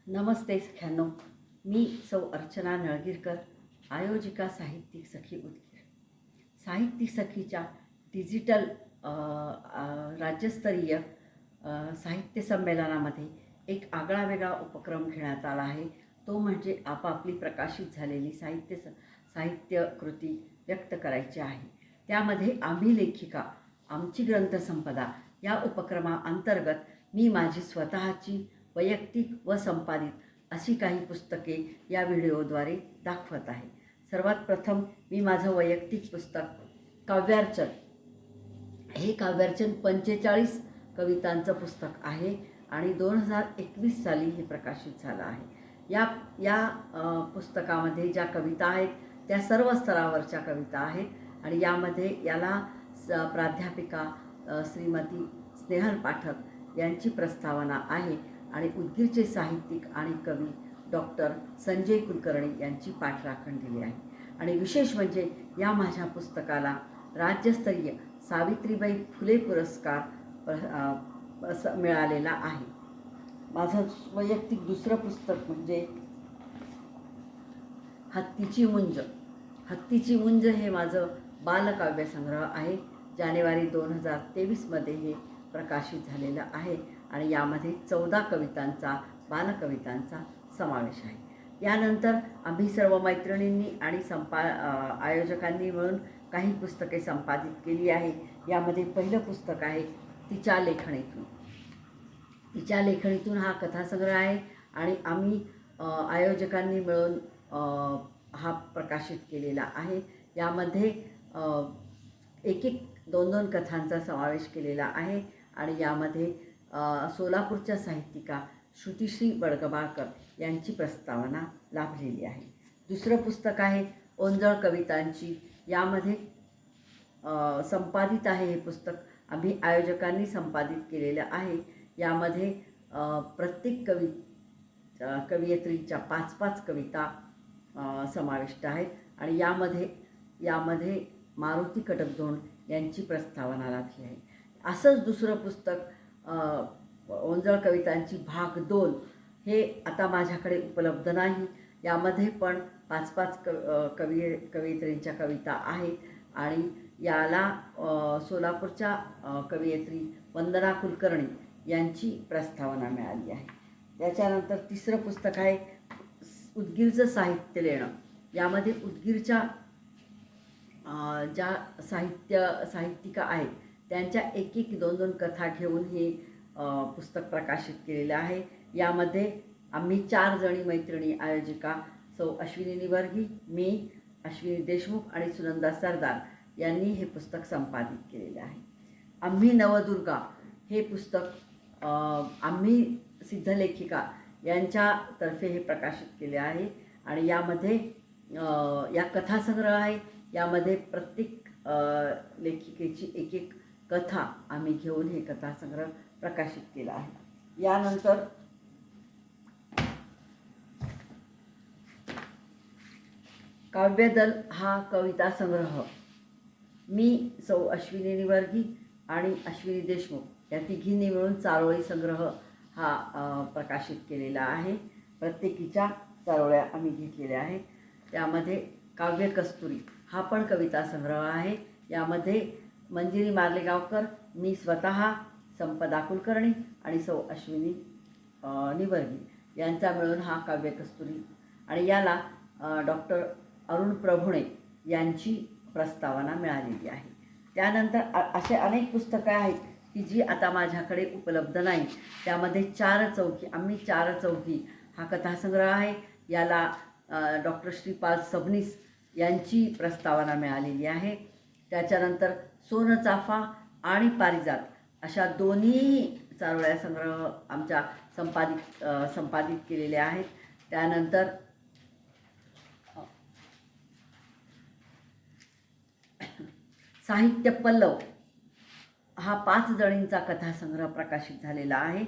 नमस्ते सख्यांनो, मी सौ अर्चना नळगीरकर, आयोजिका साहित्यिक सखी उदगीर. साहित्यिक सखीच्या डिजिटल राज्यस्तरीय साहित्य संमेलनामध्ये एक आगळावेगळा उपक्रम घेण्यात आला आहे. तो म्हणजे आपापली प्रकाशित झालेली साहित्य कृती व्यक्त करायची आहे. त्यामध्ये आम्ही लेखिका आमची ग्रंथसंपदा या उपक्रमाअंतर्गत मी माझी स्वतःची वैयक्तिक व संपादित अशी काही पुस्तके या व्हिडिओद्वारे दाखवत आहे. सर्वात प्रथम मी माझं वैयक्तिक पुस्तक काव्यार्चन, हे काव्यार्चन 45 कवितांचं पुस्तक आहे आणि 2021 साली हे प्रकाशित झालं आहे. या पुस्तकामध्ये ज्या कविता आहेत त्या सर्व स्तरावरच्या कविता आहेत आणि याला प्राध्यापिका श्रीमती स्नेहल पाठक यांची प्रस्तावना आहे आणि उदगीरचे साहित्यिक आणि कवी डॉक्टर संजय कुलकर्णी यांची पाठराखण दिली आहे. आणि विशेष म्हणजे या माझ्या पुस्तकाला राज्यस्तरीय सावित्रीबाई फुले पुरस्कार मिळालेला आहे. माझं वैयक्तिक दुसरं पुस्तक म्हणजे हत्तीची मुंज. हत्तीची मुंज हे माझं बालकाव्यसंग्रह आहे. जानेवारी 2023मध्ये हे प्रकाशित झालेलं आहे आणि यामध्ये 14 कवितांचा बालकवितांचा समावेश आहे. यानंतर आम्ही सर्व मैत्रिणींनी आणि आयोजकांनी मिळून काही पुस्तके संपादित केली आहे. यामध्ये पहिलं पुस्तक आहे तिच्या लेखणीतून. तिच्या लेखणीतून हा कथासंग्रह आहे आणि आम्ही आयोजकांनी मिळून हा प्रकाशित केलेला आहे. यामध्ये एक 2 कथांचा समावेश केलेला आहे आणि यामध्ये सोलापूरच्या साहित्यिका श्रुतिश्री बडगबाळकर यांची प्रस्तावना लाभलेली आहे. दुसरं पुस्तक आहे ओंजळ कवितांची. यामध्ये संपादित आहे हे पुस्तक, आम्ही आयोजकांनी संपादित केलेलं आहे. यामध्ये प्रत्येक कवयित्रीच्या 5-5 कविता समाविष्ट आहेत आणि यामध्ये मारुती कटकधोंड यांची प्रस्तावना लाभली आहे. असंच दुसरं पुस्तक ओंजळ कवितांची भाग 2 हे आता माझ्याकडे उपलब्ध नाही. यामध्ये पण 5-5 कवयित्रींच्या कविता आहेत आणि याला सोलापूरच्या कवयित्री वंदना कुलकर्णी यांची प्रस्तावना मिळाली आहे. त्याच्यानंतर तिसरं पुस्तक आहे उदगीरचं साहित्य लेणं. यामध्ये उदगीरच्या ज्या साहित्यिका आहेत त्यांच्या 1-2 कथा घेऊन हे पुस्तक प्रकाशित केलेलं आहे. यामध्ये आम्ही 4 जणी मैत्रिणी आयोजिका सौ अश्विनी निवर्गी, मी, अश्विनी देशमुख आणि सुनंदा सरदार यांनी हे पुस्तक संपादित केलेले आहे. आम्ही नवदुर्गा हे पुस्तक आम्ही सिद्धलेखिका यांच्यातर्फे हे प्रकाशित केले आहे आणि यामध्ये या कथासंग्रह आहे. यामध्ये प्रत्येक लेखिकेची 1 कथा आम्ही घेऊन हे कथासंग्रह प्रकाशित केला आहे. यानंतर काव्यदल हा कविता संग्रह मी सौ अश्विनी निवर्गी आणि अश्विनी देशमुख या तिघींनी मिळून चारोळी संग्रह हा प्रकाशित केलेला आहे. प्रत्येकीच्या चारोळ्या आम्ही घेतलेल्या आहेत. त्यामध्ये काव्य कस्तुरी हा पण कविता संग्रह आहे. यामध्ये मंजिरी मार्लेगावकर, मी स्वतः, संपदा कुलकर्णी आणि सौ अश्विनी निवर्गी यांचा मिळून हा काव्य कस्तुरी आणि याला डॉक्टर अरुण प्रभुणे यांची प्रस्तावना मिळालेली आहे. त्यानंतर असे अनेक पुस्तकं आहेत की जी आता माझ्याकडे उपलब्ध नाही. त्यामध्ये 4 चौकी, आम्ही 4 चौकी हा कथासंग्रह आहे. याला डॉक्टर श्रीपाल सबनीस यांची प्रस्तावना मिळालेली आहे. त्याच्यानंतर सोनचाफा आणि पारिजात अशा दोन्ही चारोळ्या संग्रह आमच्या संपादित केलेले आहेत. त्यानंतर साहित्य पल्लव हा 5 जणींचा कथासंग्रह प्रकाशित झालेला आहे.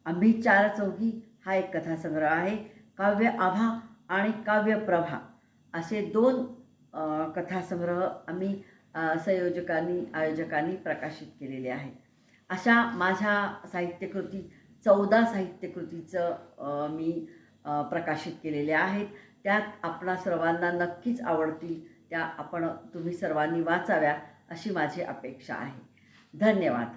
आम्ही 4 चौघी हा एक कथासंग्रह आहे. काव्य आभा आणि काव्य प्रभा असे 2 कथासंग्रह आम्ही आयोजकांनी प्रकाशित केलेले आहेत. अशा माझ्या साहित्यकृती 14 साहित्यकृतीचं मी प्रकाशित केलेल्या आहेत. त्यात आपणा सर्वांना नक्कीच आवडतील. त्या तुम्ही सर्वांनी वाचाव्या अशी माझी अपेक्षा आहे. धन्यवाद.